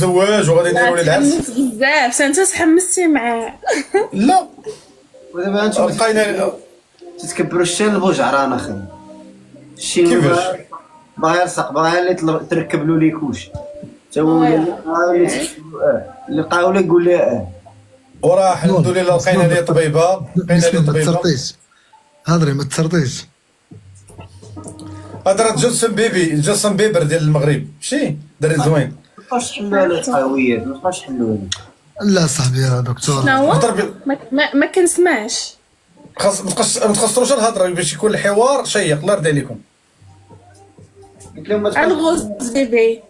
زواج وغادي نديروا ليه العرس. تحمس بزاف، انت تحمستي معاه. لا ودابا انتم بقينا تتكبروا الشان البوجعران اخي. الشين كيفاش؟ باغي يلصق، باغي اللي تركب له ليكوش تا هو اللي قاولة يقول لها وراه الحمد لله لقينا ليه طبيبه، لقينا ليه ما طبيبه. تسرطيش، هضري ما تسرطيش. هضرت جاسم بيبي، جاسم بيبر ديال المغرب، ماشي دري زوين. ما تبقاش تحلوا على القهويات، ما تبقاش تحلوا عليه. لا صاحبي يا دكتور، شنو هو؟ هضر ما كنسمعش. خاص ما تخسروش الهضره باش يكون الحوار شيق. الله يرضي عليكم. قلت لهم ما الغوز بيبي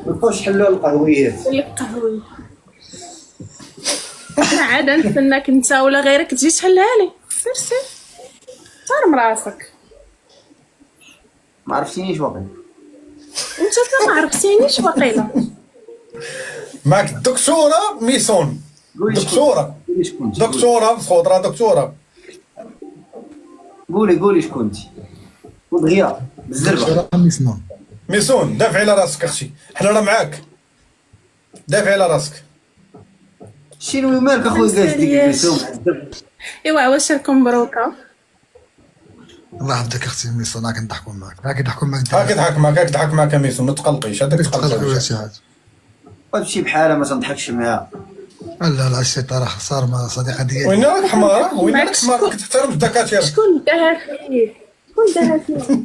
تبقاوش تحلوا على القهويات. القهوي. انا عاد نستناك انت ولا غيرك تجي تحلها لي. سير ترم راسك. ما عرفتينيش واقيلا. انت ما عرفتينيش واقيلا. معك الدكتوره ميسون. قولي دكتوره قولي شكون انت. دكتوره مسخوطره دكتوره. قولي شكون انت. وبغيا بالزربه. ميسون ميسون دافعي على راسك اختي، حنا راه معاك. دافعي على راسك. شنو مالك اخويا جالس ديك البيسوم عذب. ايوا واش راكم مبروكه؟ الله يحفظك اختي ميسون، هاك نضحكوا معاك، هاك يضحكوا معاك. هاك يضحك معاك، هاك يضحك معاك يا ميسون، ما تقلقيش. هذاك تقلق ولا تقلق. شي حاجه. تمشي بحالها ما تضحكش معاها. لا الشيطان راه صار مع صديقه ديالي. وين راك حمار؟ وين راك حمار؟ كتحترم الدكاتره. شكون داها فيه؟ شكون داها فيه؟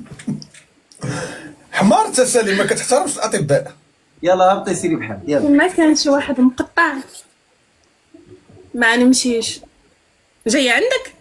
حمار انت سالي، ما كتحترمش الاطباء. يلا هبطي سيري بحال يلا. ما كان شي واحد مقطع ما نمشيش. جاي عندك؟